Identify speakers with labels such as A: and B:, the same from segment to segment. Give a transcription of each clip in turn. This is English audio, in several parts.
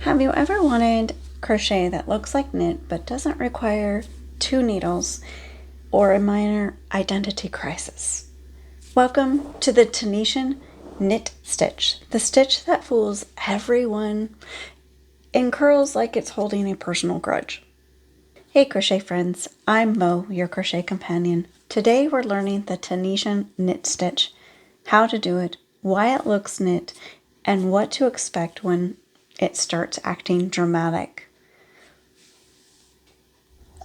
A: Have you ever wanted crochet that looks like knit but doesn't require 2 needles or a minor identity crisis? Welcome to the Tunisian knit stitch, the stitch that fools everyone and curls like it's holding a personal grudge. Hey crochet friends, I'm Mo, your crochet companion. Today we're learning the Tunisian knit stitch, how to do it, why it looks knit, and what to expect when it starts acting dramatic.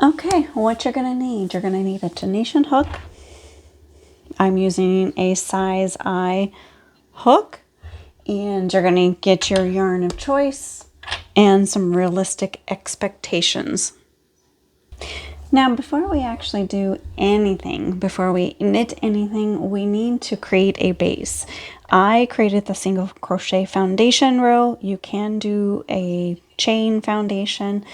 A: Okay, what you're going to need a Tunisian hook. I'm using a size I hook, and you're going to get your yarn of choice and some realistic expectations. Now, before we actually do anything, before we knit anything, we need to create a base. I created the single crochet foundation row. You can do a chain foundation.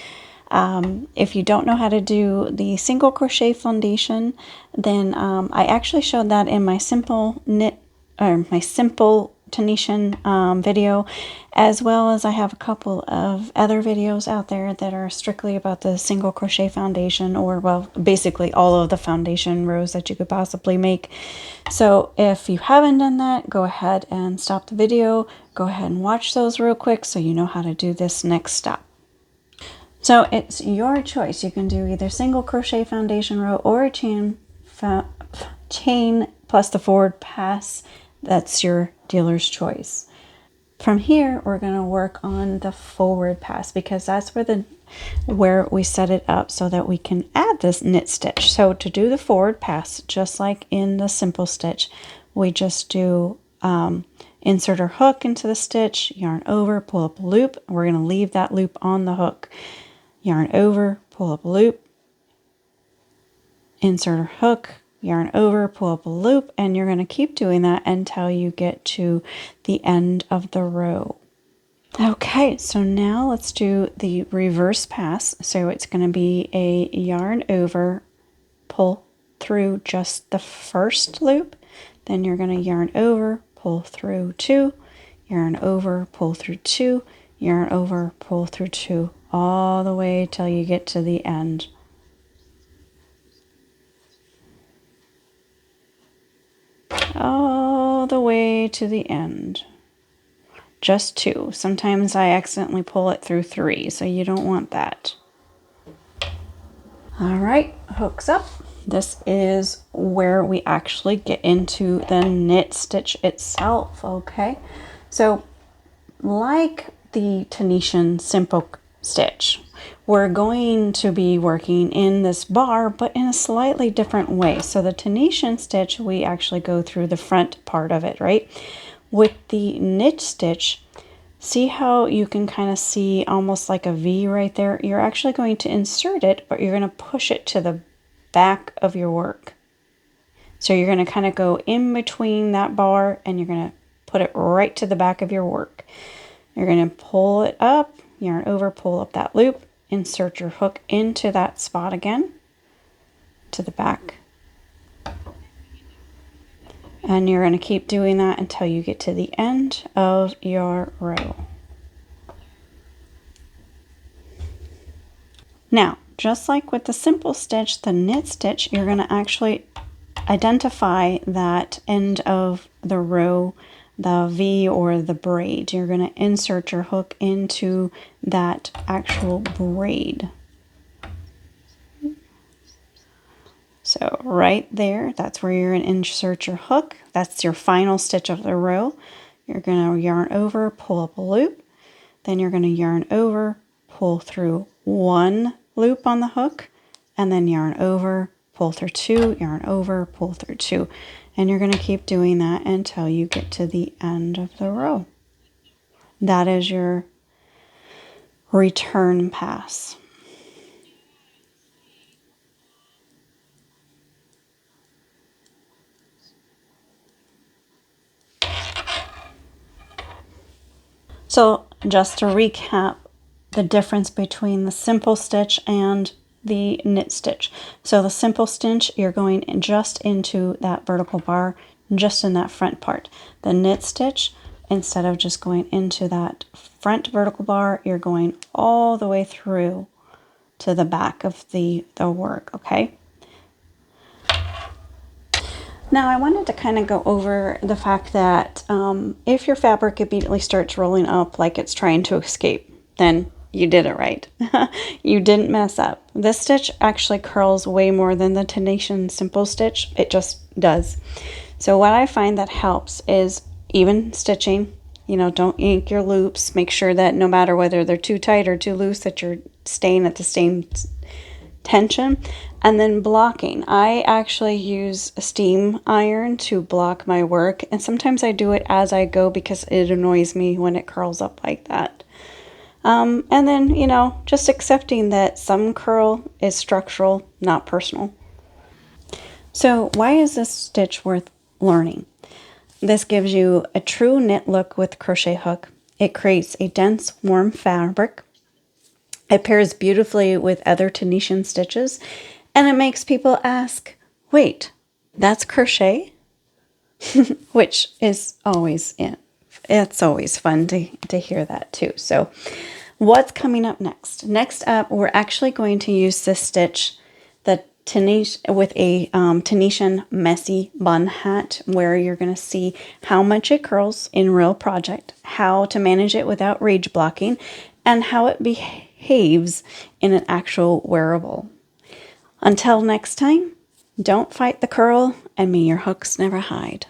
A: If you don't know how to do the single crochet foundation, then I actually showed that in my simple knit or my simple Tunisian video, as well as I have a couple of other videos out there that are strictly about the single crochet foundation, or well, basically all of the foundation rows that you could possibly make. So if you haven't done that, go ahead and stop the video, go ahead and watch those real quick so you know how to do this next step. So it's your choice. You can do either single crochet foundation row or a chain plus the forward pass. That's your dealer's choice. From here, we're going to work on the forward pass because that's where we set it up so that we can add this knit stitch. So to do the forward pass, just like in the simple stitch, we just do insert our hook into the stitch, yarn over, pull up a loop. We're going to leave that loop on the hook. Yarn over, pull up a loop, insert our hook, yarn over, pull up a loop, and you're going to keep doing that until you get to the end of the row. Okay, so now let's do the reverse pass. So it's going to be a yarn over, pull through just the first loop, then you're going to yarn over, pull through 2, yarn over, pull through 2, yarn over, pull through 2, all the way till you get to the end. All the way to the end. Just 2. Sometimes I accidentally pull it through 3, so you don't want that. All right, hooks up. This is where we actually get into the knit stitch itself, okay? So like the Tunisian simple stitch, we're going to be working in this bar, but in a slightly different way. So the Tunisian stitch, we actually go through the front part of it, right? With the knit stitch, see how you can kind of see almost like a V right there? You're actually going to insert it, but you're going to push it to the back of your work. So you're going to kind of go in between that bar and you're going to put it right to the back of your work. You're going to pull it up, yarn over, pull up that loop, insert your hook into that spot again, to the back. And you're going to keep doing that until you get to the end of your row. Now, just like with the simple stitch, the knit stitch, you're going to actually identify that end of the row, the V or the braid. You're going to insert your hook into that actual braid. So right there, that's where you're going to insert your hook. That's your final stitch of the row. You're going to yarn over, pull up a loop. Then you're going to yarn over, pull through 1 loop on the hook, and then yarn over, pull through 2, yarn over, pull through 2. And you're going to keep doing that until you get to the end of the row. That is your return pass. So just to recap the difference between the simple stitch and the knit stitch. So the simple stitch, you're going just into that vertical bar, just in that front part. The knit stitch, instead of just going into that front vertical bar, you're going all the way through to the back of the work, okay? Now I wanted to kind of go over the fact that if your fabric immediately starts rolling up like it's trying to escape, then you did it right. You didn't mess up. This stitch actually curls way more than the Tunisian simple stitch. It just does. So what I find that helps is even stitching. You know, don't ink your loops. Make sure that no matter whether they're too tight or too loose, that you're staying at the same tension. And then blocking. I actually use a steam iron to block my work, and sometimes I do it as I go because it annoys me when it curls up like that. And then, you know, just accepting that some curl is structural, not personal. So why is this stitch worth learning? This gives you a true knit look with crochet hook. It creates a dense, warm fabric. It pairs beautifully with other Tunisian stitches, and it makes people ask, wait, that's crochet? Which is always, it's always fun to hear that too. So what's coming up next? Next up, we're actually going to use this stitch, the with a Tunisian messy bun hat, where you're going to see how much it curls in real project, how to manage it without rage blocking, and how it behaves in an actual wearable. Until next time, don't fight the curl, and may your hooks never hide.